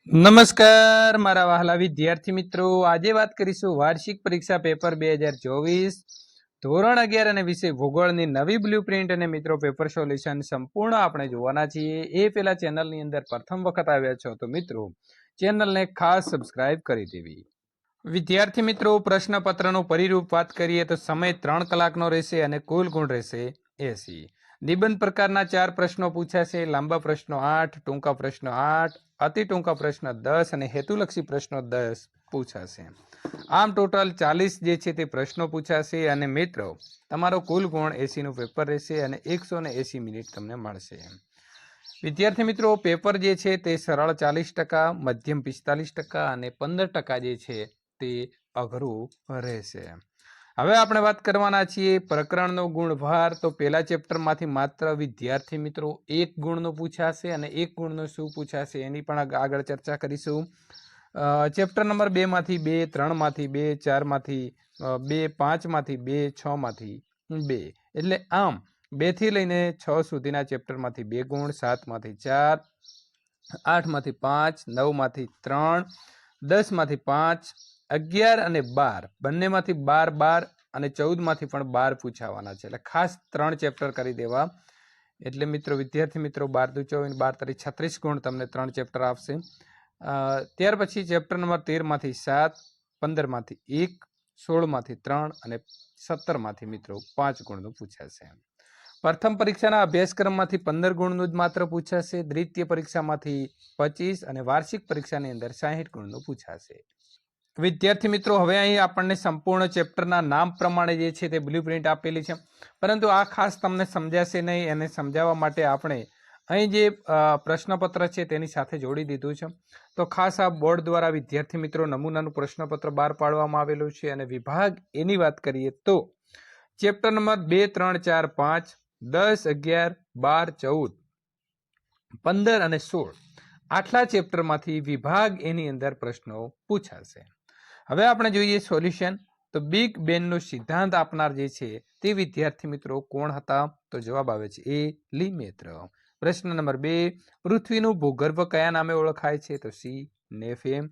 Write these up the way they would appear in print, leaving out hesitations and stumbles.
નમસ્કાર મારા વહાલા વિદ્યાર્થી મિત્રો, આજે વાત કરીશું વાર્ષિક પરીક્ષા પેપર 2024 ધોરણ 11 અને વિષય ભૂગોળની નવી બ્લુપ્રિન્ટ અને મિત્રો પેપર સોલ્યુશન સંપૂર્ણ આપણે જોવાના છીએ. એ પહેલા ચેનલની અંદર પ્રથમ વખત આવ્યા છો તો મિત્રો ચેનલને ખાસ સબસ્ક્રાઇબ કરી દેવી. વિદ્યાર્થી મિત્રો, પ્રશ્નપત્રનું પરિરૂપ વાત કરીએ તો સમય 3 કલાકનો રહેશે અને કુલ ગુણ રહેશે 80. નિબંધ પ્રકારના 4 પ્રશ્નો પૂછાશે. લાંબા પ્રશ્નો 8, ટૂંકા પ્રશ્નો 8, અતિ ટૂંકા પ્રશ્ન 10 અને હેતુલક્ષી પ્રશ્નો 10 પૂછાશે. આમ ટોટલ 40 જે છે તે પ્રશ્નો પૂછાશે અને મિત્રો તમારો કુલ ગુણ 80 નું પેપર રહેશે અને 180 મિનિટ તમને મળશે. વિદ્યાર્થી મિત્રો, પેપર જે છે તે સરળ 40%, મધ્યમ 45% અને 15% જે છે તે અઘરું રહેશે. હવે આપણે વાત કરવાના છીએ પ્રકરણનો ગુણભાર. તો પહેલા ચેપ્ટરમાંથી માત્ર વિદ્યાર્થી મિત્રો 1 ગુણનું પૂછાશે અને 1 ગુણનું શું પૂછાશે એની પણ આગળ ચર્ચા કરીશું. ચેપ્ટર નંબર 2 માંથી 2, 3 માંથી 2, 4 માંથી 2, 5 માંથી 2, 6 માંથી 2, એટલે આમ 2 થી લઈને 6 સુધીના ચેપ્ટરમાંથી 2 ગુણ, 7 માંથી 4, 8 માંથી 5, 9 માંથી 3, 10 માંથી 5, 11 અને 12 બંનેમાંથી 12 અને 14 માંથી પણ 12 પૂછાવાના છે. એટલે ખાસ 3 ચેપ્ટર કરી દેવા. એટલે મિત્રો વિદ્યાર્થી મિત્રો 12 દુ 24, 12 તરી 36 ગુણ તમને 3 ચેપ્ટર આપશે. ત્યાર પછી ચેપ્ટર નંબર 13 માંથી 7, 15 માંથી 1, 16 માંથી 3 અને 17 માંથી મિત્રો 5 ગુણનું પૂછાશે. પ્રથમ પરીક્ષાના અભ્યાસક્રમમાંથી 15 ગુણનું જ માત્ર પૂછાશે. દ્વિતીય પરીક્ષામાંથી 25 અને વાર્ષિક પરીક્ષાની અંદર 60 ગુણનું પૂછાશે. વિદ્યાર્થી મિત્રો, હવે અહીં આપણને સંપૂર્ણ ચેપ્ટરના નામ પ્રમાણે જે છે તે બ્લુપ્રિન્ટ આપેલી છે, પરંતુ આ ખાસ તમને સમજાશે નહીં. એને સમજાવવા માટે આપણે અહીં જે પ્રશ્નપત્ર છે તેની સાથે જોડી દીધું છે. તો ખાસ આ બોર્ડ દ્વારા વિદ્યાર્થી મિત્રો નમૂનાનું પ્રશ્નપત્ર બહાર પાડવામાં આવેલું છે. અને વિભાગ એની વાત કરીએ તો ચેપ્ટર નંબર 2, 3, 4, 5, 10, 11, 12, 14, 15 અને 16 આટલા ચેપ્ટરમાંથી વિભાગ એની અંદર પ્રશ્નો પૂછાશે. હવે આપણે જોઈએ સોલ્યુશન. તો બિગ બેનનો સિદ્ધાંત આપનાર જે છે તે વિદ્યાર્થી મિત્રો કોણ હતા? તો જવાબ આવે છે એ લિમેત્ર. પ્રશ્ન નંબર 2, પૃથ્વીનું ભૂગર્ભ કયા નામે ઓળખાય છે? તો સી નેફેમ.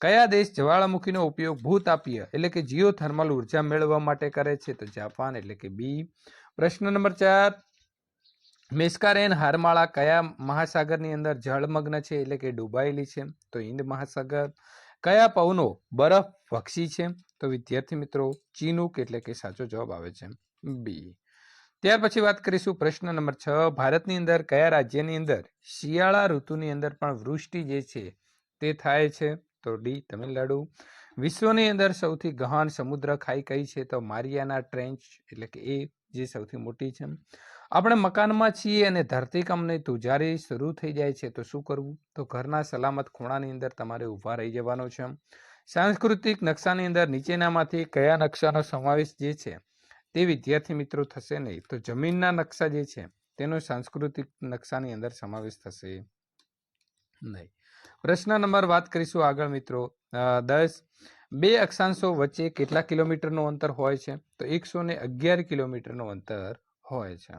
કયા દેશ જ્વાળામુખીનો ઉપયોગ ભૂતાપીય એટલે કે જીઓથર્મલ ઉર્જા મેળવવા માટે કરે છે? તો જાપાન એટલે કે બી. પ્રશ્ન નંબર 4, મેસ્કારેન હારમાળા કયા મહાસાગરની અંદર જળમગ્ન છે એટલે કે ડૂબાયેલી છે? તો હિન્દ મહાસાગર. કયા પવનો બરફ ભક્ષી છે? તો વિદ્યાર્થી મિત્રો ચિનુક એટલે કે સાચો જવાબ આવે છે બી. ત્યાર પછી વાત કરીશું પ્રશ્ન નંબર 6, ભારતની અંદર કયા રાજ્યની અંદર શિયાળા ઋતુની અંદર પણ વૃષ્ટિ જે છે તે થાય છે? તો ડી તમિલનાડુ. વિશ્વની અંદર સૌથી ગહન સમુદ્ર ખાઈ કઈ છે? તો મારિયાના ટ્રેન્ચ એટલે કે એ જે સૌથી મોટી છે. આપણે મકાનમાં છીએ અને ધરતીકંપની ધ્રુજારી શરૂ થઈ જાય છે તો શું કરવું? તો ઘરના સલામત ખૂણાની અંદર તમારે ઊભા રહી જવાનો છે. સાંસ્કૃતિક નકશાની અંદર નીચેનામાંથી કયા નકશાનો સમાવેશ જે છે તે વિદ્યાર્થી મિત્રો થશે નહીં? તો જમીનના નકશા જે છે તેનો સાંસ્કૃતિક નકશાની અંદર સમાવેશ થશે નહીં. પ્રશ્ન નંબર વાત કરીશું આગળ મિત્રો 10, 2 અક્ષાંશો વચ્ચે કેટલા કિલોમીટરનું અંતર હોય છે? તો 111 કિલોમીટરનું અંતર હોય છે.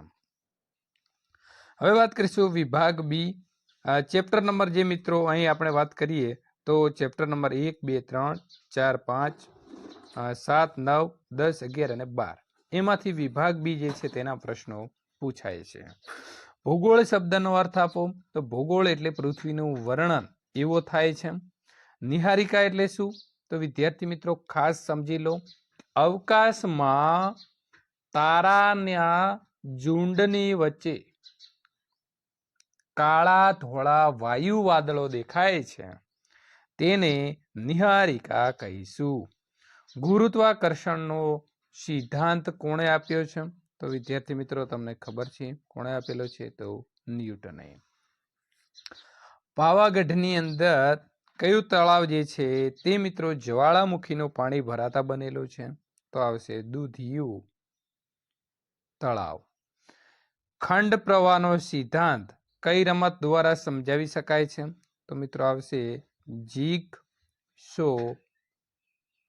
હવે વાત કરીશું વિભાગ બી. ચેપ્ટર નંબર જે મિત્રો અહીં આપણે વાત કરીએ તો ચેપ્ટર નંબર 1, 2, 3, 4, 5, 7, 9, 10, 11 અને 12 એમાંથી વિભાગ બી જે છે તેના પ્રશ્નો પૂછાય છે. ભૂગોળ શબ્દનો અર્થ આપો. તો ભૂગોળ એટલે પૃથ્વીનું વર્ણન એવો થાય છે. નિહારિકા એટલે શું? તો વિદ્યાર્થી મિત્રો ખાસ સમજી લો, અવકાશમાં તારાના ઝુંડની વચ્ચે કાળા ધોળા વાયુ વાદળો દેખાય છે તેને નિહારિકા કહીશું. ગુરુત્વાકર્ષણનો સિદ્ધાંત કોણે આપ્યો છે? તો વિદ્યાર્થી મિત્રો તમને ખબર છે કોણે આપેલો છે? તો ન્યૂટને. પાવાગઢની અંદર કયું તળાવ જે છે તે મિત્રો જ્વાળામુખીનું પાણી ભરાતા બનેલું છે? તો આવશે દૂધિયું તળાવ. ખંડ પ્રવાહનો સિદ્ધાંત કઈ રમત દ્વારા સમજાવી શકાય છે? તો મિત્રો આવશે જીગ સો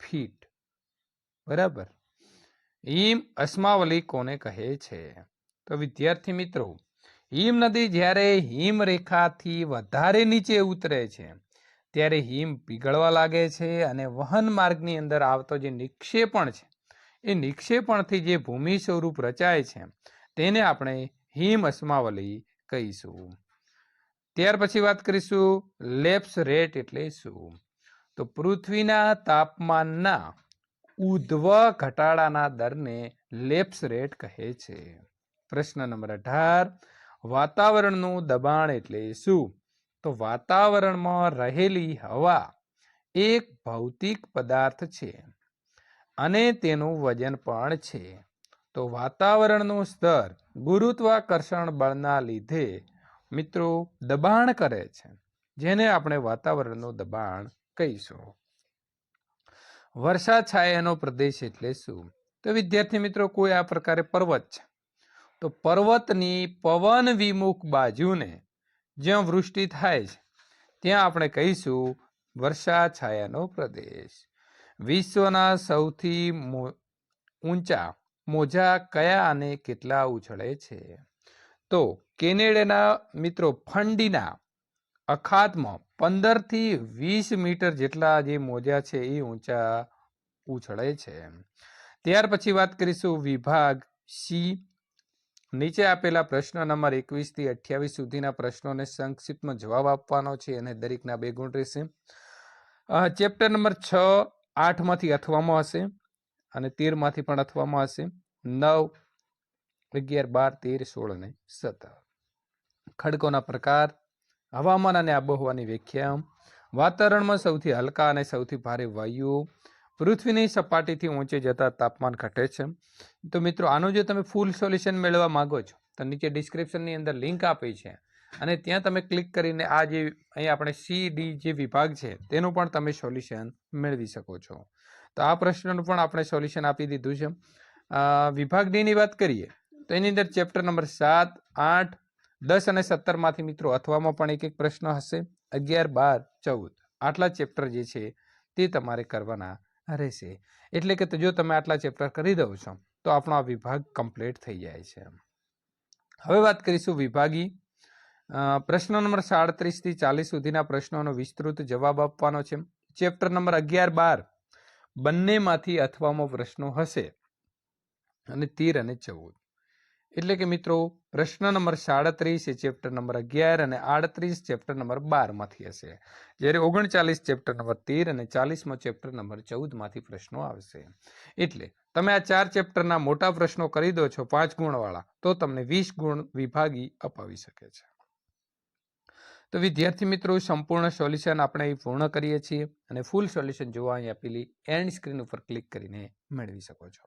ફીટ. બરાબર. હિમ અસ્માવલી કોને કહે છે? તો વિદ્યાર્થી મિત્રો હિમ નદી જ્યારે હિમરેખાથી વધારે નીચે ઉતરે છે ત્યારે હિમ પીગળવા લાગે છે અને વહન માર્ગની અંદર આવતો જે નિક્ષેપણ છે એ નિક્ષેપણથી જે ભૂમિ સ્વરૂપ રચાય છે તેને આપણે હિમ અસ્માવલી કહીશું. ત્યાર પછી વાત કરીશું લેપ્સ રેટ એટલે શું. તો પૃથ્વીના તાપમાનના ઉધ્વ ઘટાડાના દરને લેપ્સ રેટ કહે છે. પ્રશ્ન નંબર 18, વાતાવરણનું દબાણ એટલે શું. તો વાતાવરણમાં રહેલી હવા એક ભૌતિક પદાર્થ છે અને તેનું વજન પણ છે. તો વાતાવરણનું સ્તર ગુરુત્વાકર્ષણ બળના લીધે મિત્રો દબાણ કરે છે, જેને આપણે વાતાવરણનું દબાણ કહીશું. વર્ષા છાયાનો પ્રદેશ એટલે શું. તો વિદ્યાર્થી મિત્રો કોઈ આ પ્રકારે પર્વત છે તો પર્વતની પવન વિમુખ બાજુને જ્યાં વૃષ્ટિ થાય છે ત્યાં આપણે કહીશું વર્ષા છાયાનો પ્રદેશ. વિશ્વના સૌથી ઊંચા મોજા કયા અને કેટલા ઉછળે છે. તો કેનેડાના મિત્રો ફંડીના અખાતમાં 15 થી 20 મીટર જેટલા જે મોજા છે એ ઊંચા ઉછળે છે. ત્યાર પછી વાત કરીશું વિભાગ સી. નીચે આપેલા પ્રશ્ન નંબર 21 થી 28 સુધીના પ્રશ્નોને સંક્ષિપ્તમાં જવાબ આપવાનો છે અને દરેકના 2 ગુણ રહેશે. ચેપ્ટર નંબર 6, 8 માંથી અથવામાં હશે અને 13 માંથી પણ અથવામાં હશે. 9, 11, 12, 13, 16 અને 17. ખડકોના પ્રકાર, હવામાન અને આબોહવાની વ્યાખ્યા, વાતાવરણમાં સૌથી હલકા અને સૌથી ભારે વાયુઓ, પૃથ્વીની સપાટીથી ઊંચે જતા તાપમાન ઘટે છે. તો મિત્રો આનું જો તમે ફૂલ સોલ્યુશન મેળવવા માંગો છો તો નીચે ડિસ્ક્રિપ્શનની અંદર લિંક આપી છે અને ત્યાં તમે ક્લિક કરીને આ જે અહીં આપણે સી ડી જે વિભાગ છે તેનું પણ તમે સોલ્યુશન મેળવી શકો છો. તો આ પ્રશ્નનું પણ આપણે સોલ્યુશન આપી દીધું છે. વિભાગ ડી ની વાત કરીએ તો એની અંદર ચેપ્ટર નંબર 7, 8, 10 અને 17 માંથી મિત્રો અથવામાં પણ એક પ્રશ્ન હશે. 11, 12, 14 આટલા ચેપ્ટર જે છે તે તમારે કરવાના રહેશે. એટલે કે જો તમે આટલા ચેપ્ટર કરી દો છો તો આપણો આ વિભાગ કમ્પ્લીટ થઈ જાય છે. હવે વાત કરીશું વિભાગી. પ્રશ્ન નંબર 37 થી 40 સુધીના પ્રશ્નોનો વિસ્તૃત જવાબ આપવાનો છે. ચેપ્ટર નંબર 11, 12 બંનેમાંથી અથવામાં પ્રશ્નો હશે અને 13 અને 14. એટલે કે મિત્રો પ્રશ્ન નંબર 37 એ ચેપ્ટર નંબર 11 અને 38 ચેપ્ટર નંબર 12 માંથી હશે, જ્યારે 39 ચેપ્ટર નંબર 13 અને 40 ચેપ્ટર નંબર 14 માંથી પ્રશ્નો આવશે. એટલે તમે આ 4 ચેપ્ટરના મોટા પ્રશ્નો કરી દો છો 5 ગુણવાળા તો તમને 20 ગુણ વિભાગી અપાવી શકે છે. તો વિદ્યાર્થી મિત્રો સંપૂર્ણ સોલ્યુશન આપણે અહીં પૂર્ણ કરીએ છીએ અને ફૂલ સોલ્યુશન જોવા અહીં આપેલી એન્ડ સ્ક્રીન ઉપર ક્લિક કરીને મેળવી શકો છો.